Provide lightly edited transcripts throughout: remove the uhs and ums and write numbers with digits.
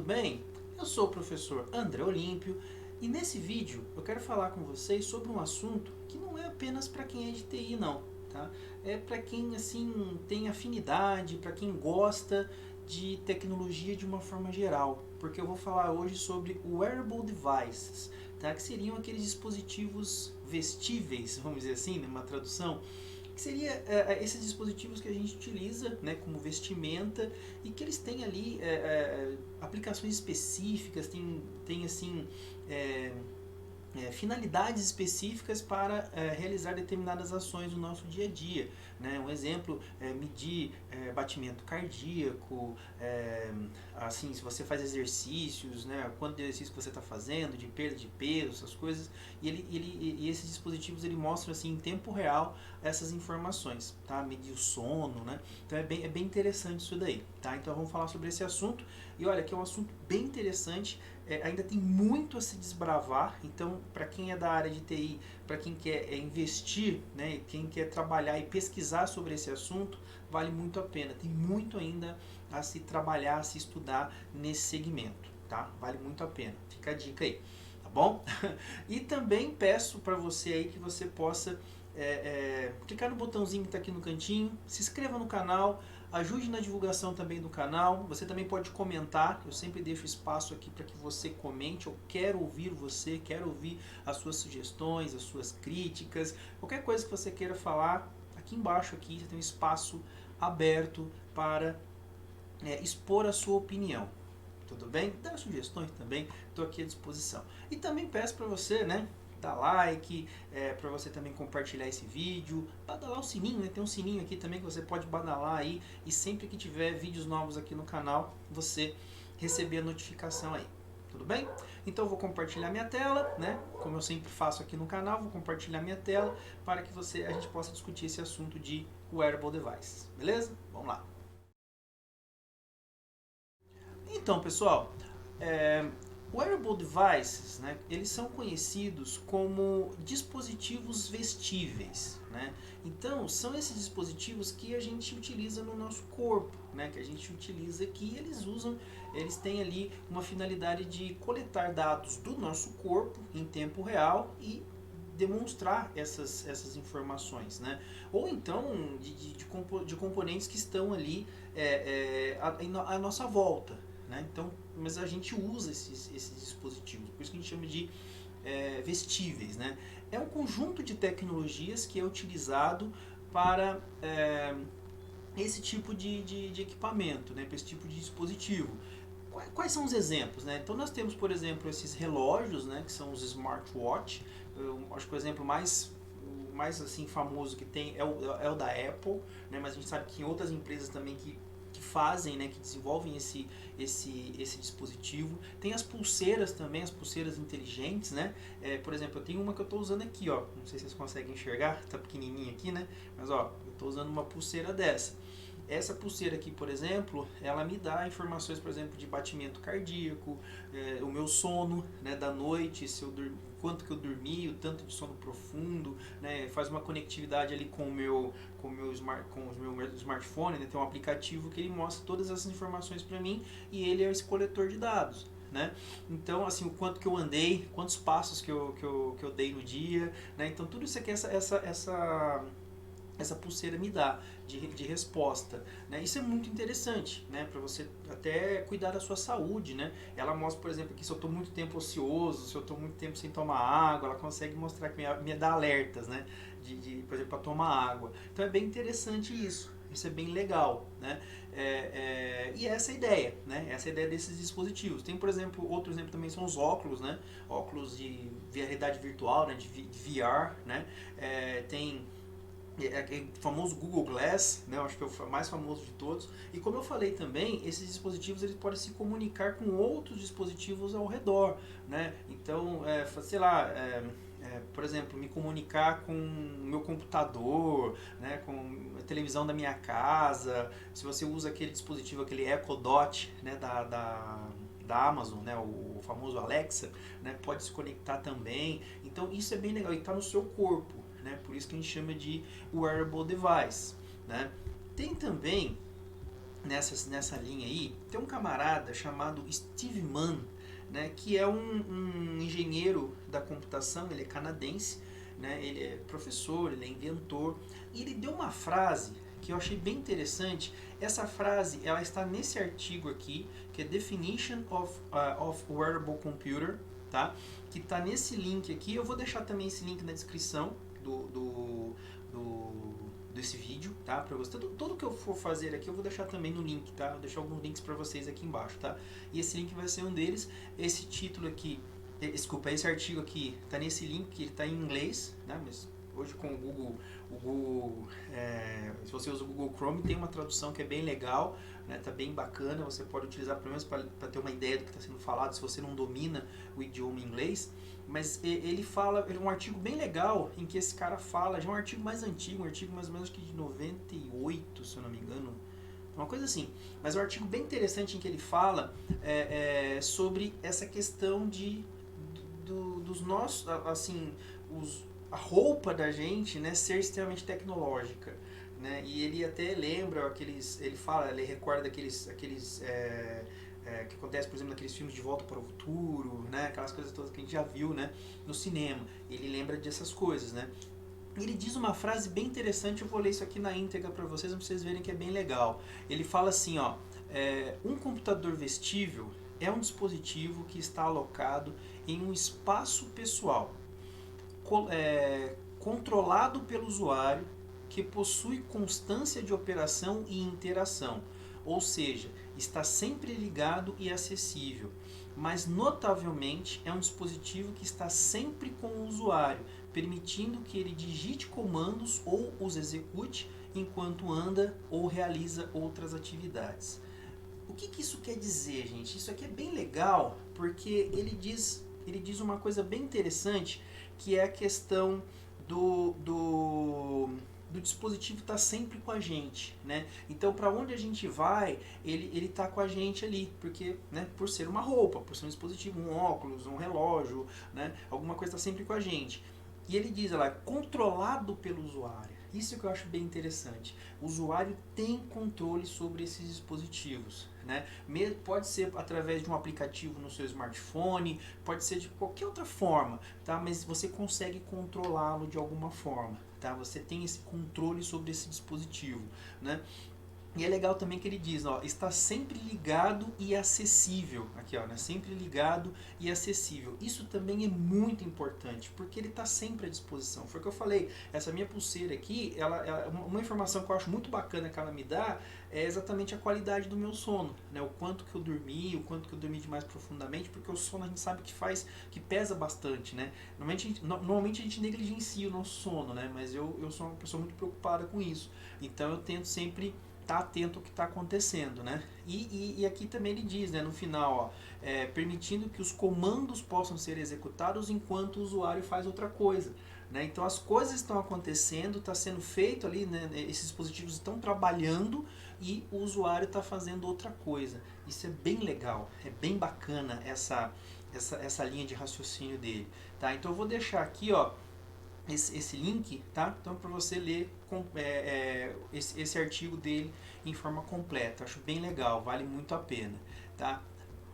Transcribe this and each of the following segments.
bem? Eu sou o professor André Olímpio e nesse vídeo eu quero falar com vocês sobre um assunto que não é apenas para quem é de TI não, tá? É para quem assim tem afinidade, para quem gosta de tecnologia de uma forma geral, porque eu vou falar hoje sobre wearable devices, tá? Que seriam aqueles dispositivos vestíveis, vamos dizer assim, numa tradução, que seria esses dispositivos que a gente utiliza, né, como vestimenta e que eles têm ali aplicações específicas, tem assim finalidades específicas para realizar determinadas ações no nosso dia a dia, né? Um exemplo é medir batimento cardíaco, assim, se você faz exercícios, né? Quanto de exercício que você está fazendo, de perda de peso, essas coisas, e esses dispositivos ele mostram assim em tempo real essas informações, tá? Medir o sono, né? Então é bem interessante isso daí, tá? Então vamos falar sobre esse assunto e olha que é um assunto bem interessante. Ainda tem muito a se desbravar, então para quem é da área de TI, para quem quer investir, né, quem quer trabalhar e pesquisar sobre esse assunto, vale muito a pena. Tem muito ainda a se trabalhar, a se estudar nesse segmento, tá? Vale muito a pena. Fica a dica aí, tá bom? E também peço para você aí que você possa clicar no botãozinho que está aqui no cantinho, se inscreva no canal, ajude na divulgação também do canal. Você também pode comentar, eu sempre deixo espaço aqui para que você comente. Eu quero ouvir você, quero ouvir as suas sugestões, as suas críticas, qualquer coisa que você queira falar. Aqui embaixo aqui você tem um espaço aberto para expor a sua opinião. Tudo bem? Dá sugestões também, estou aqui à disposição. E também peço para você, né, dar like, para você também compartilhar esse vídeo, badalar o sininho, né? Tem um sininho aqui também que você pode badalar aí e sempre que tiver vídeos novos aqui no canal, você receber a notificação aí. Tudo bem? Então eu vou compartilhar minha tela, né? Como eu sempre faço aqui no canal, vou compartilhar minha tela para que a gente possa discutir esse assunto de wearable devices. Beleza? Vamos lá. Então, pessoal, wearable devices, né, eles são conhecidos como dispositivos vestíveis, né? Então, são esses dispositivos que a gente utiliza no nosso corpo, né, que a gente utiliza aqui, eles têm ali uma finalidade de coletar dados do nosso corpo em tempo real e demonstrar essas informações, né? Ou então de componentes que estão ali à nossa volta, né? Então, mas a gente usa esses dispositivos, por isso que a gente chama de vestíveis, né? É um conjunto de tecnologias que é utilizado para esse tipo de equipamento, né? Para esse tipo de dispositivo. Quais são os exemplos, né? Então nós temos, por exemplo, esses relógios, né, que são os smartwatch. Eu acho que o exemplo mais assim famoso que tem é o da Apple, né? Mas a gente sabe que tem outras empresas também que fazem, né, que desenvolvem esse dispositivo. Tem as pulseiras também, as pulseiras inteligentes, né? Por exemplo, eu tenho uma que eu estou usando aqui, ó. Não sei se vocês conseguem enxergar, tá pequenininha aqui, né? Mas ó, eu estou usando uma pulseira dessa. Essa pulseira aqui, por exemplo, ela me dá informações, por exemplo, de batimento cardíaco, o meu sono, né, da noite, se eu quanto que eu dormi, o tanto de sono profundo, né, faz uma conectividade ali com o meu smartphone, né, tem um aplicativo que ele mostra todas essas informações para mim e ele é esse coletor de dados. Né? Então, assim, o quanto que eu andei, quantos passos que eu dei no dia, né? Então, tudo isso aqui, essa pulseira me dá de resposta, né? Isso é muito interessante, né? Para você até cuidar da sua saúde, né? Ela mostra, por exemplo, que se eu estou muito tempo ocioso, se eu estou muito tempo sem tomar água, ela consegue mostrar que me dá alertas, né? Por exemplo, para tomar água. Então é bem interessante isso. Isso é bem legal, né? E essa é a ideia, né? Essa é a ideia desses dispositivos. Tem, por exemplo, outro exemplo também são os óculos, né? Óculos de realidade virtual, né? De VR, né? Tem o famoso Google Glass, né? Eu acho que é o mais famoso de todos. E como eu falei também, esses dispositivos eles podem se comunicar com outros dispositivos ao redor, né? Então, sei lá, por exemplo, me comunicar com o meu computador, né? Com a televisão da minha casa. Se você usa aquele dispositivo, aquele Echo Dot, né? Da Amazon, né, o famoso Alexa, né, pode se conectar também. Então isso é bem legal e está no seu corpo, né, por isso que a gente chama de wearable device, né. Tem também nessa linha aí, tem um camarada chamado Steve Mann, né, que é um engenheiro da computação, ele é canadense, né, ele é professor, ele é inventor, e ele deu uma frase que eu achei bem interessante. Essa frase ela está nesse artigo aqui, que é Definition of Wearable Computer, tá? Que está nesse link aqui. Eu vou deixar também esse link na descrição desse vídeo, tá? Para você, tudo que eu for fazer aqui eu vou deixar também no link, tá? Vou deixar alguns links para vocês aqui embaixo, tá? E esse link vai ser um deles. Esse título aqui, desculpa, esse artigo aqui tá nesse link, que ele tá em inglês, né? Mas hoje com o Google, se você usa o Google Chrome, tem uma tradução que é bem legal, né? Tá bem bacana, você pode utilizar pelo menos para ter uma ideia do que está sendo falado, se você não domina o idioma inglês. Mas ele fala, é um artigo bem legal em que esse cara fala, já é um artigo mais antigo, um artigo mais ou menos que de 98, se eu não me engano, uma coisa assim. Mas é um artigo bem interessante em que ele fala sobre essa questão dos nossos, assim, a roupa da gente, né, ser extremamente tecnológica, né? E ele até lembra ele recorda aqueles que acontece, por exemplo, naqueles filmes de Volta para o Futuro, né? Aquelas coisas todas que a gente já viu, né, no cinema. Ele lembra dessas coisas, né? Ele diz uma frase bem interessante, eu vou ler isso aqui na íntegra para vocês verem que é bem legal. Ele fala assim, ó, um computador vestível é um dispositivo que está alocado em um espaço pessoal, controlado pelo usuário, que possui constância de operação e interação, ou seja, está sempre ligado e acessível, mas notavelmente é um dispositivo que está sempre com o usuário, permitindo que ele digite comandos ou os execute enquanto anda ou realiza outras atividades. O que isso quer dizer, gente? Isso aqui é bem legal, porque ele diz uma coisa bem interessante, que é a questão do dispositivo estar sempre com a gente, né? Então, para onde a gente vai, ele tá com a gente ali, porque, né, por ser uma roupa, por ser um dispositivo, um óculos, um relógio, né, alguma coisa está sempre com a gente. E ele diz lá, controlado pelo usuário. Isso que eu acho bem interessante. O usuário tem controle sobre esses dispositivos, né? Pode ser através de um aplicativo no seu smartphone, pode ser de qualquer outra forma, tá? Mas você consegue controlá-lo de alguma forma, tá? Você tem esse controle sobre esse dispositivo, né? E é legal também que ele diz, ó, está sempre ligado e acessível. Aqui, ó, né? Sempre ligado e acessível. Isso também é muito importante, porque ele está sempre à disposição. Foi o que eu falei, essa minha pulseira aqui, uma informação que eu acho muito bacana que ela me dá é exatamente a qualidade do meu sono, né? O quanto que eu dormi, o quanto que eu dormi de mais profundamente, porque o sono a gente sabe que pesa bastante, né? Normalmente a gente negligencia o nosso sono, né? Mas eu sou uma pessoa muito preocupada com isso. Então eu tento sempre tá atento ao que está acontecendo, né? E aqui também ele diz, né, no final, ó, permitindo que os comandos possam ser executados enquanto o usuário faz outra coisa, né? Então as coisas estão acontecendo, está sendo feito ali, né, esses dispositivos estão trabalhando e o usuário está fazendo outra coisa. Isso é bem legal, é bem bacana essa linha de raciocínio dele, tá? Então eu vou deixar aqui, ó, esse link, tá? Então para você ler esse artigo dele em forma completa, acho bem legal, vale muito a pena, tá?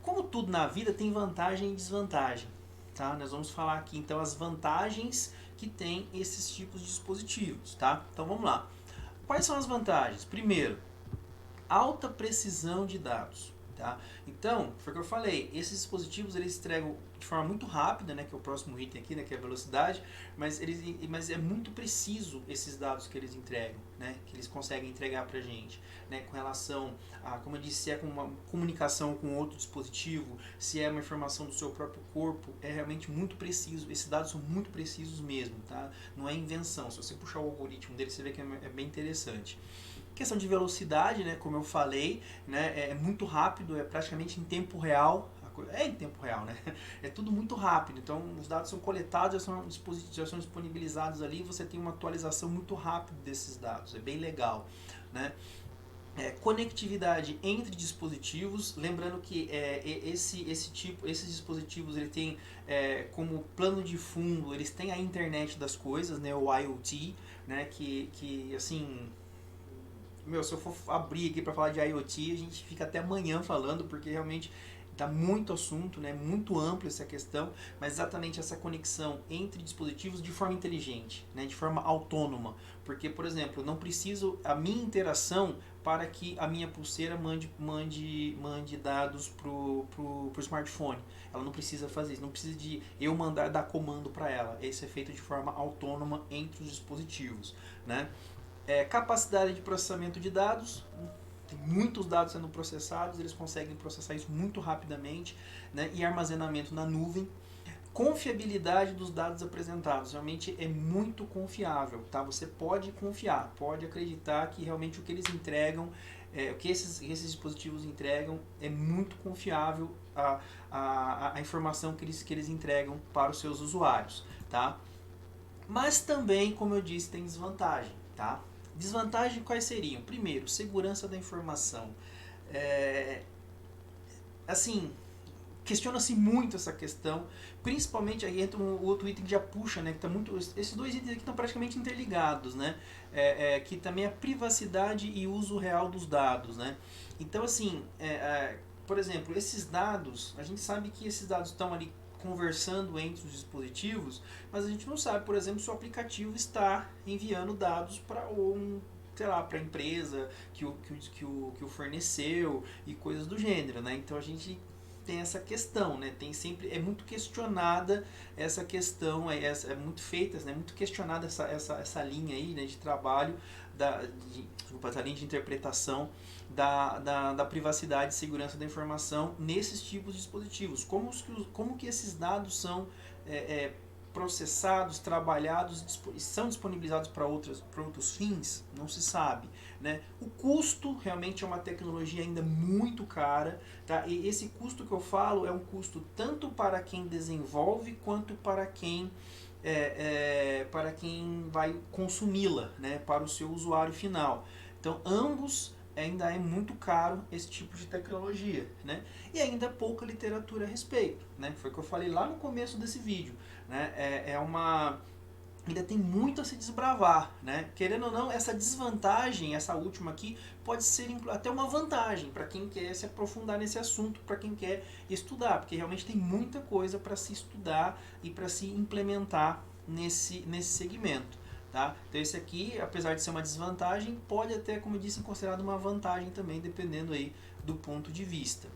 Como tudo na vida tem vantagem e desvantagem, tá? Nós vamos falar aqui então as vantagens que tem esses tipos de dispositivos, tá? Então vamos lá. Quais são as vantagens? Primeiro, alta precisão de dados. Tá? Então, foi o que eu falei, esses dispositivos eles entregam de forma muito rápida, né, que é o próximo item aqui, né, que é a velocidade, mas é muito preciso esses dados que eles entregam, né, que eles conseguem entregar pra gente, né, com relação a, como eu disse, se é com uma comunicação com outro dispositivo, se é uma informação do seu próprio corpo, é realmente muito preciso, esses dados são muito precisos mesmo, tá? Não é invenção, se você puxar o algoritmo dele, você vê que é bem interessante. Questão de velocidade, né, como eu falei, né, é muito rápido, é praticamente em tempo real, é em tempo real, né? É tudo muito rápido, então os dados são coletados, já são disponibilizados ali, você tem uma atualização muito rápida desses dados, é bem legal, né? Conectividade entre dispositivos, lembrando que esses dispositivos ele tem como plano de fundo, eles têm a internet das coisas, né, o IoT, né, que assim meu, se eu for abrir aqui para falar de IoT, a gente fica até amanhã falando, porque realmente está muito assunto, né? Muito amplo essa questão, mas exatamente essa conexão entre dispositivos de forma inteligente, né? De forma autônoma. Porque, por exemplo, eu não preciso a minha interação para que a minha pulseira mande dados pro smartphone. Ela não precisa fazer isso, não precisa de eu mandar dar comando para ela. Isso é feito de forma autônoma entre os dispositivos, né? Capacidade de processamento de dados, tem muitos dados sendo processados, eles conseguem processar isso muito rapidamente, né? E armazenamento na nuvem. Confiabilidade dos dados apresentados, realmente é muito confiável, tá? Você pode confiar, pode acreditar que realmente o que eles entregam, o que esses dispositivos entregam é muito confiável a informação que eles entregam para os seus usuários, tá? Mas também, como eu disse, tem desvantagem, tá? Desvantagem quais seriam? Primeiro, segurança da informação. Assim, questiona-se muito essa questão, principalmente aí entra um outro item que já puxa, né, que tá muito, esses dois itens aqui estão praticamente interligados, né, que também é a privacidade e uso real dos dados, né. Então assim, por exemplo, esses dados, a gente sabe que esses dados estão ali conversando entre os dispositivos, mas a gente não sabe, por exemplo, se o aplicativo está enviando dados para sei lá, para a empresa que o forneceu e coisas do gênero, né? Então a gente tem essa questão, né? Tem sempre, é muito questionada essa questão, é muito feita, né? Muito questionada essa linha aí, né, de trabalho, essa linha de interpretação da privacidade e segurança da informação nesses tipos de dispositivos. Como que esses dados são processados, trabalhados, são disponibilizados para outros fins, não se sabe, né? O custo realmente é uma tecnologia ainda muito cara, tá? E esse custo que eu falo é um custo tanto para quem desenvolve quanto para quem vai consumi-la, né? Para o seu usuário final. Então ambos ainda é muito caro esse tipo de tecnologia, né? E ainda pouca literatura a respeito, né? Foi o que eu falei lá no começo desse vídeo, né? Ainda tem muito a se desbravar, né? Querendo ou não, essa desvantagem, essa última aqui, pode ser até uma vantagem para quem quer se aprofundar nesse assunto, para quem quer estudar, porque realmente tem muita coisa para se estudar e para se implementar nesse segmento. Tá? Então esse aqui, apesar de ser uma desvantagem, pode até, como eu disse, ser considerado uma vantagem também, dependendo aí do ponto de vista.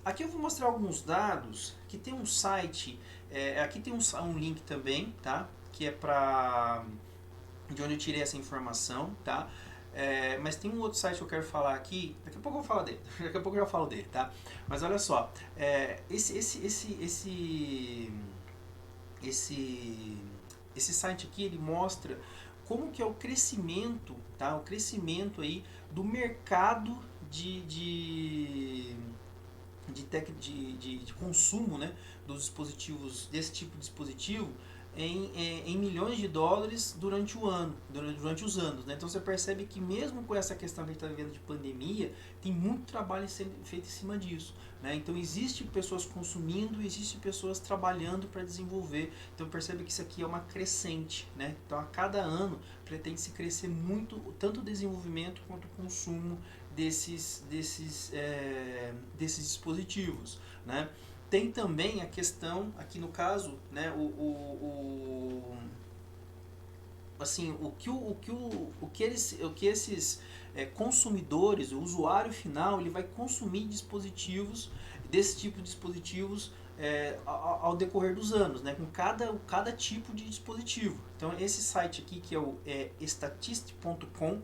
Aqui eu vou mostrar alguns dados, que tem um site, aqui tem um link também, tá? Que é de onde eu tirei essa informação, tá? Mas tem um outro site que eu quero falar aqui, daqui a pouco eu vou falar dele, daqui a pouco eu já falo dele, tá? Mas olha só, esse site aqui, ele mostra como que é o crescimento, tá? O crescimento aí do mercado de consumo, né, dos dispositivos, desse tipo de dispositivo em milhões de dólares durante os anos, né? Então você percebe que mesmo com essa questão que a gente está vivendo de pandemia, tem muito trabalho sendo feito em cima disso, né? Então existe pessoas consumindo, existe pessoas trabalhando para desenvolver. Então percebe que isso aqui é uma crescente, né? Então a cada ano pretende-se crescer muito, tanto o desenvolvimento quanto o consumo desses dispositivos, né? Tem também a questão, aqui no caso, né, assim, o que esses consumidores, o usuário final, ele vai consumir dispositivos, desse tipo de dispositivos ao decorrer dos anos, né, com cada tipo de dispositivo. Então esse site aqui, que é o statist.com,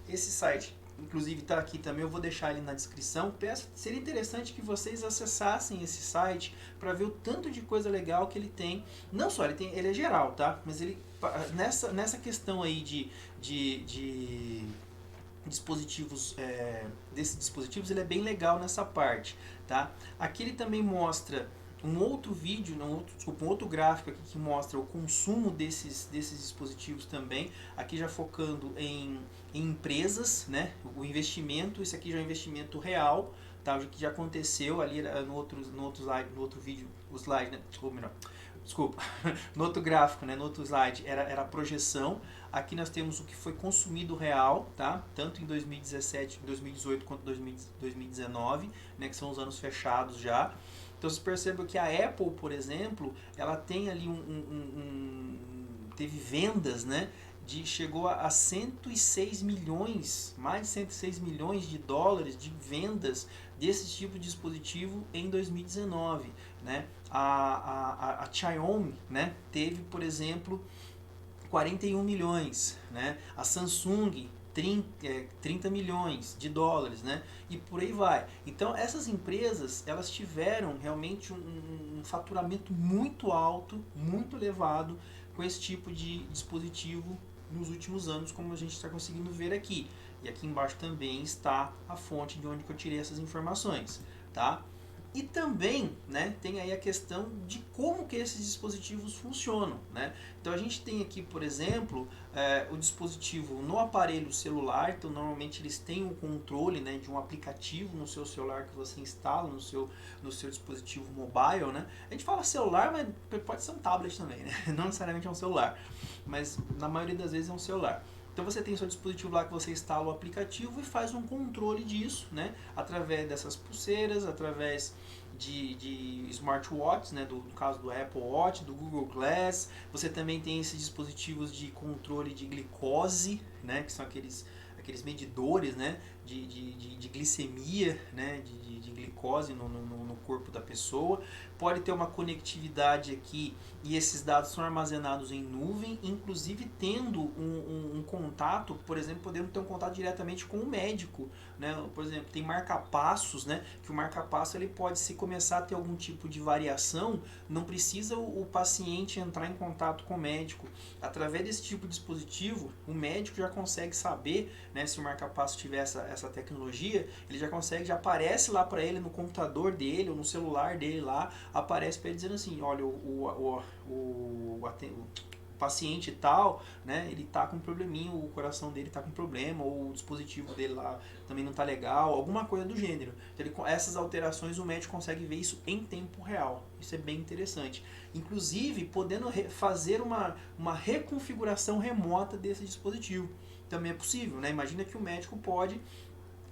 esse site inclusive está aqui também, eu vou deixar ele na descrição. Seria interessante que vocês acessassem esse site para ver o tanto de coisa legal que ele tem. Não só, ele é geral, tá? Mas ele nessa questão aí de dispositivos, desses dispositivos, ele é bem legal nessa parte, tá? Aqui ele também mostra um outro vídeo, um outro gráfico aqui que mostra o consumo desses dispositivos também, aqui já focando em empresas, né? O investimento, isso aqui já é um investimento real, tá? O que já aconteceu ali no outro vídeo, o slide, né? Ou melhor, Desculpa, no outro gráfico, né, no outro slide, era a projeção. Aqui nós temos o que foi consumido real, tá? Tanto em 2017, 2018 quanto 2019, né, que são os anos fechados já. Então vocês percebem que a Apple, por exemplo, ela tem ali teve vendas, né? Chegou a 106 milhões, mais de 106 milhões de dólares de vendas desse tipo de dispositivo em 2019, né? A Xiaomi, né, teve, por exemplo, 41 milhões, né? A Samsung 30 milhões de dólares, né? E por aí vai. Então essas empresas, elas tiveram realmente um faturamento muito alto, muito elevado com esse tipo de dispositivo nos últimos anos, como a gente está conseguindo ver aqui. E aqui embaixo também está a fonte de onde que eu tirei essas informações, tá? E também, né, tem aí a questão de como que esses dispositivos funcionam, né? Então a gente tem aqui, por exemplo, o dispositivo no aparelho celular. Então normalmente eles têm um controle, né, de um aplicativo no seu celular que você instala no seu dispositivo mobile, né? A gente fala celular, mas pode ser um tablet também, né? Não necessariamente é um celular, mas na maioria das vezes é um celular. Então você tem o seu dispositivo lá que você instala o aplicativo e faz um controle disso, né? Através dessas pulseiras, através de smartwatches, né? Do caso do Apple Watch, do Google Glass. Você também tem esses dispositivos de controle de glicose, né? Que são aqueles medidores, né? De glicemia, né? De glicose no corpo da pessoa. Pode ter uma conectividade aqui e esses dados são armazenados em nuvem, inclusive tendo um contato, por exemplo, podendo ter um contato diretamente com o médico, né? Por exemplo, tem marca-passos, né? Que o marca-passo ele pode, se começar a ter algum tipo de variação, não precisa o paciente entrar em contato com o médico. Através desse tipo de dispositivo, o médico já consegue saber, né, se o marca-passo tiver essa tecnologia, ele já consegue, já aparece lá para ele no computador dele ou no celular dele lá, aparece para ele dizendo assim, olha, o paciente tal, né, ele tá com um probleminha, o coração dele tá com problema, ou o dispositivo dele lá também não tá legal, alguma coisa do gênero. Então, essas alterações o médico consegue ver isso em tempo real. Isso é bem interessante. Inclusive, podendo fazer uma reconfiguração remota desse dispositivo. Também é possível, né? Imagina que o médico pode,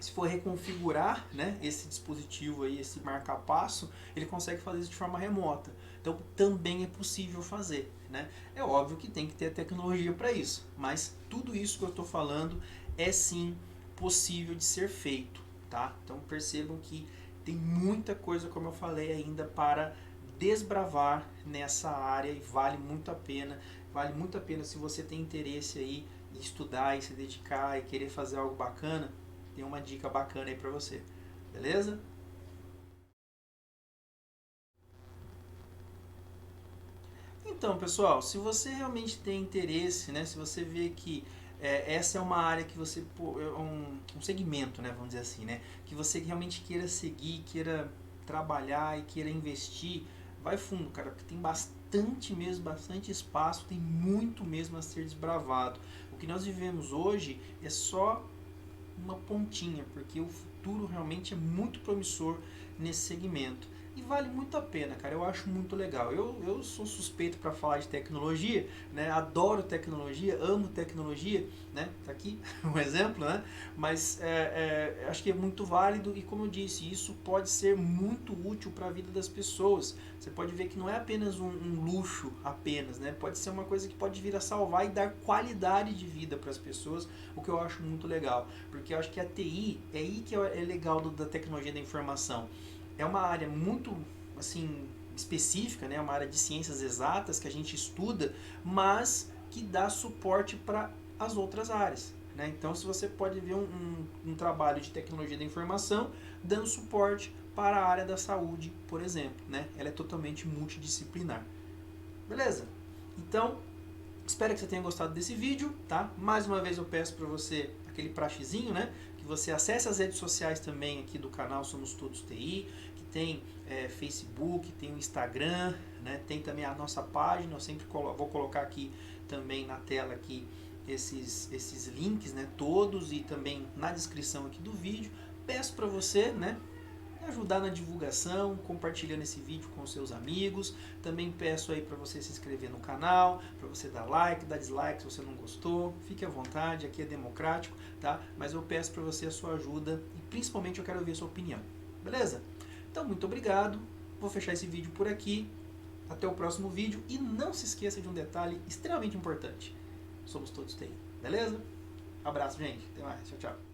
se for reconfigurar, né, esse dispositivo aí, esse marca-passo, ele consegue fazer isso de forma remota. Então também é possível fazer, né? É óbvio que tem que ter tecnologia para isso, mas tudo isso que eu estou falando é sim possível de ser feito, tá? Então percebam que tem muita coisa, como eu falei, ainda para desbravar nessa área e vale muito a pena. Vale muito a pena se você tem interesse aí em estudar e se dedicar e querer fazer algo bacana. Tem uma dica bacana aí pra você, beleza? Então, pessoal, se você realmente tem interesse, né, se você vê que essa é uma área que você, é um segmento, né, vamos dizer assim, né, que você realmente queira seguir, queira trabalhar e queira investir, vai fundo, cara, porque tem bastante mesmo, bastante espaço, tem muito mesmo a ser desbravado. O que nós vivemos hoje é só uma pontinha, porque o futuro realmente é muito promissor nesse segmento. E vale muito a pena, cara. Eu acho muito legal. Eu sou suspeito para falar de tecnologia, né? Adoro tecnologia, amo tecnologia, né? Tá aqui um exemplo, né? Mas acho que é muito válido e, como eu disse, isso pode ser muito útil para a vida das pessoas. Você pode ver que não é apenas um luxo apenas, né? Pode ser uma coisa que pode vir a salvar e dar qualidade de vida para as pessoas, o que eu acho muito legal. Porque eu acho que a TI, é aí que é legal da tecnologia da informação. É uma área muito, assim, específica, né? Uma área de ciências exatas que a gente estuda, mas que dá suporte para as outras áreas, né? Então, se você pode ver um trabalho de tecnologia da informação dando suporte para a área da saúde, por exemplo, né? Ela é totalmente multidisciplinar. Beleza? Então, espero que você tenha gostado desse vídeo, tá? Mais uma vez eu peço para você aquele praxezinho, né? Que você acesse as redes sociais também aqui do canal Somos Todos TI, que tem Facebook, tem o Instagram, né? Tem também a nossa página, eu sempre vou colocar aqui também na tela aqui esses links, né? Todos, e também na descrição aqui do vídeo. Peço para você, né? ajudar na divulgação, compartilhando esse vídeo com os seus amigos. Também peço aí para você se inscrever no canal, para você dar like, dar dislike se você não gostou. Fique à vontade, aqui é democrático, tá? Mas eu peço para você a sua ajuda e principalmente eu quero ouvir a sua opinião, beleza? Então, muito obrigado. Vou fechar esse vídeo por aqui. Até o próximo vídeo. E não se esqueça de um detalhe extremamente importante. Somos todos TI, beleza? Abraço, gente. Até mais. Tchau, tchau.